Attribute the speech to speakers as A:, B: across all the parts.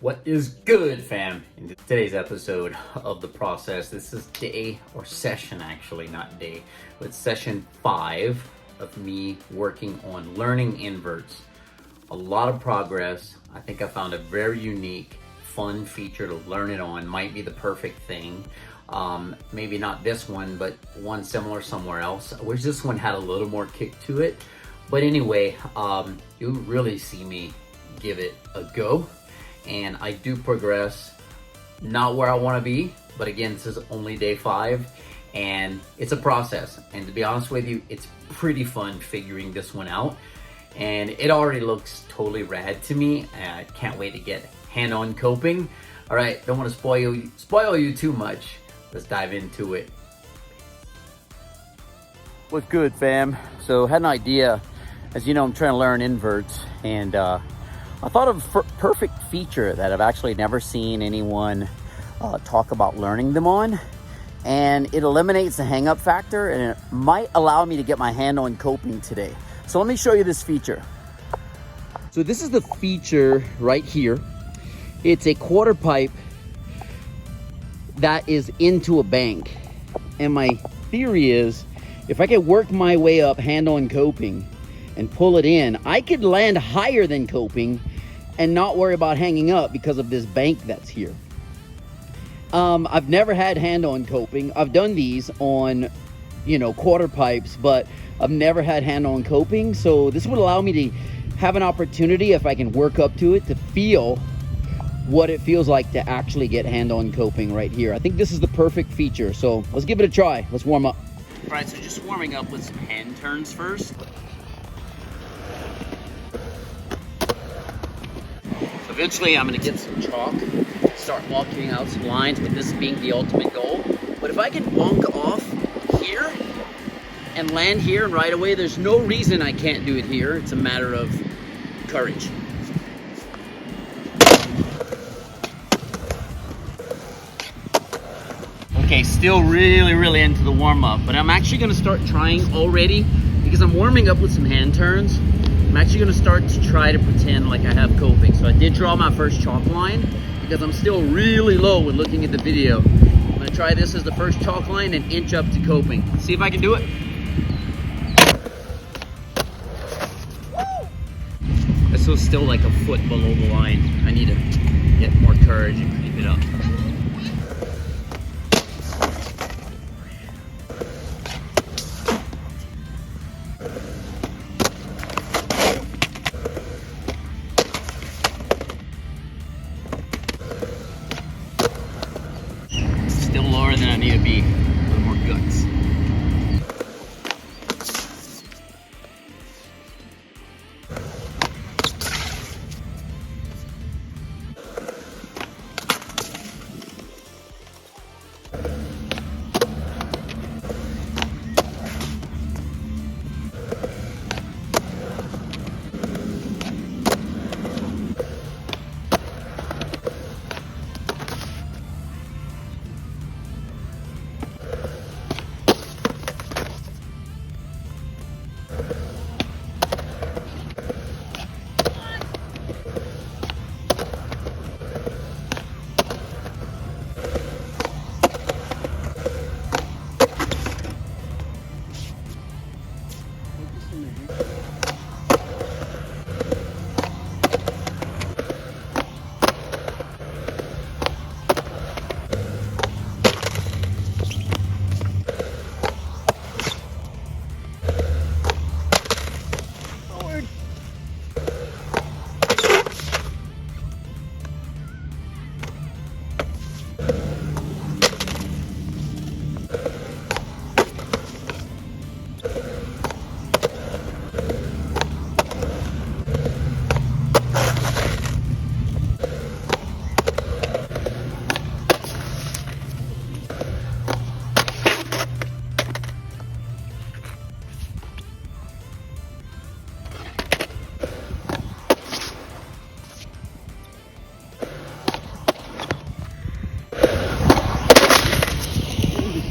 A: What is good, fam? In today's episode of the process, this is day or session, actually, not day, but session 5 of me working on learning inverts. A lot of progress. I think I found a very unique, fun feature to learn it on. Might be the perfect thing. Maybe not this one, but one similar somewhere else. I wish this one had a little more kick to it. But anyway, you'll really see me give it a go. And I do progress, not where I want to be, but again, this is only day 5 and it's a process. And to be honest with you, it's pretty fun figuring this one out. And it already looks totally rad to me. I can't wait to get hand-on coping. All right, don't want to spoil you too much. Let's dive into it. What's good, fam? So had an idea. As you know, I'm trying to learn inverts, and I thought of a perfect feature that I've actually never seen anyone talk about learning them on. And it eliminates the hang-up factor, and it might allow me to get my hand on coping today. So let me show you this feature. So this is the feature right here. It's a quarter pipe that is into a bank. And my theory is, if I can work my way up hand-on coping and pull it in, I could land higher than coping and not worry about hanging up because of this bank that's here. I've never had hand-on coping. I've done these on, quarter pipes, but I've never had hand-on coping. So this would allow me to have an opportunity, if I can work up to it, to feel what it feels like to actually get hand-on coping right here. I think this is the perfect feature. So let's give it a try. Let's warm up. All right, so just warming up with some hand turns first. Eventually, I'm gonna get some chalk, start walking out some lines, with this being the ultimate goal. But if I can bonk off here and land here right away, there's no reason I can't do it here. It's a matter of courage. Okay, still really into the warm-up, but I'm actually gonna start trying already, because I'm warming up with some hand turns. I'm actually going to start to try to pretend like I have coping. So I did draw my first chalk line because I'm still really low when looking at the video. I'm going to try this as the first chalk line and inch up to coping. See if I can do it. This was still like a foot below the line. I need to get more courage and creep it up. Lower than I need to be. A little more guts.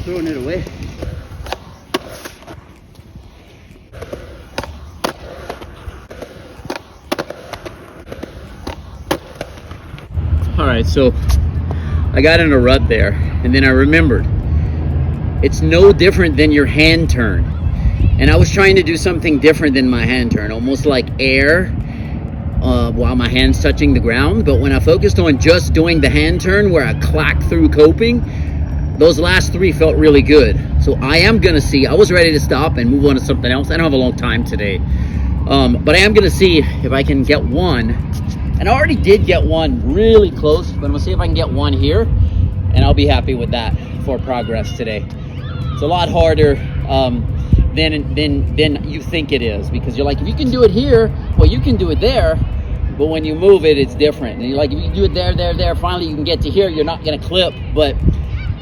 A: Throwing it away. All right, so I got in a rut there, and then I remembered it's no different than your hand turn. And I was trying to do something different than my hand turn, almost like air while my hand's touching the ground. But when I focused on just doing the hand turn where I clack through coping, those last three felt really good. So I am gonna see, I was ready to stop and move on to something else. I don't have a long time today. But I am gonna see if I can get one. And I already did get one really close, but I'm gonna see if I can get one here, and I'll be happy with that for progress today. It's a lot harder than you think it is, because you're like, if you can do it here, well, you can do it there, but when you move it, it's different. And you're like, if you do it there, finally you can get to here, you're not gonna clip. But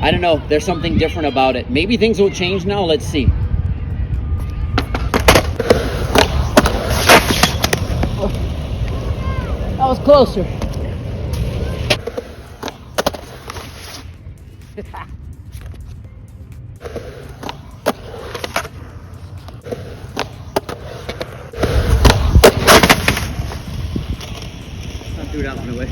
A: I don't know, there's something different about it. Maybe things will change now, let's see. That was closer. Not threw that one away.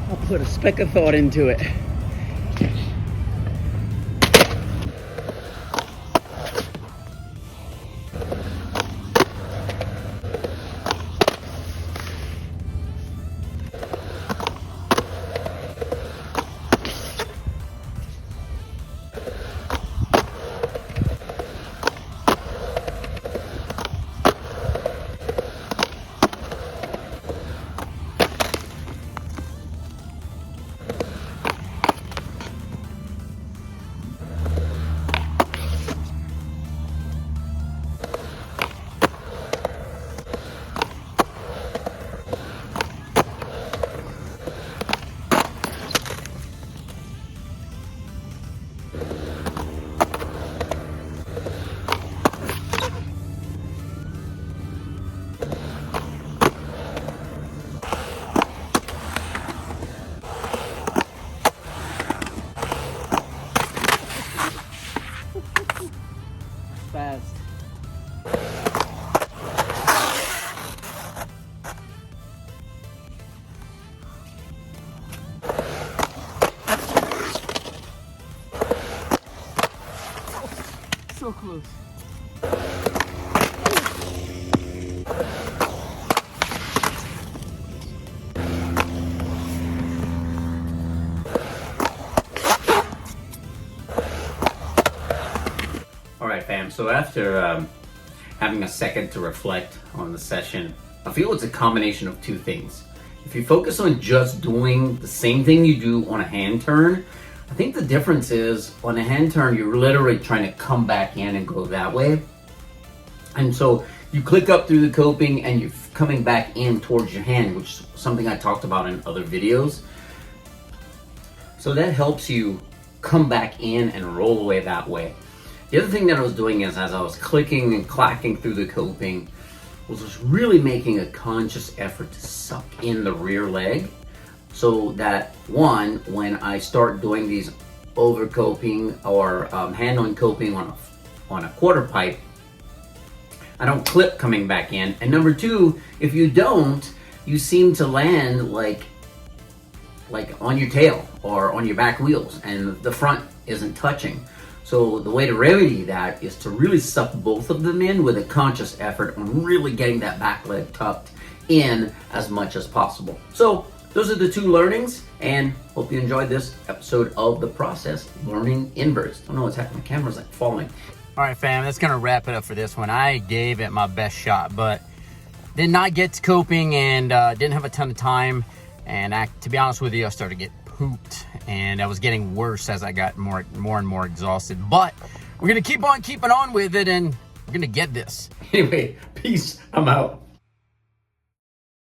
A: I'll put a speck of thought into it. Fast. So close. All right, fam, so after having a second to reflect on the session, I feel it's a combination of two things. If you focus on just doing the same thing you do on a hand turn, I think the difference is on a hand turn, you're literally trying to come back in and go that way. And so you click up through the coping and you're coming back in towards your hand, which is something I talked about in other videos. So that helps you come back in and roll away that way. The other thing that I was doing is, as I was clicking and clacking through the coping, was just really making a conscious effort to suck in the rear leg, so that one, when I start doing these over coping or hand-on coping on a quarter pipe, I don't clip coming back in. And number two, if you don't, you seem to land like on your tail or on your back wheels, and the front isn't touching. So the way to remedy that is to really suck both of them in with a conscious effort on really getting that back leg tucked in as much as possible. So those are the two learnings, and hope you enjoyed this episode of The Process, Learning Inverts. I don't know what's happening, my camera's like falling. All right, fam, that's gonna wrap it up for this one. I gave it my best shot, but did not get to coping and didn't have a ton of time. And to be honest with you, I started to get pooped, and I was getting worse as I got more and more exhausted. But we're gonna keep on keeping on with it, and we're gonna get this. Anyway, peace. I'm out.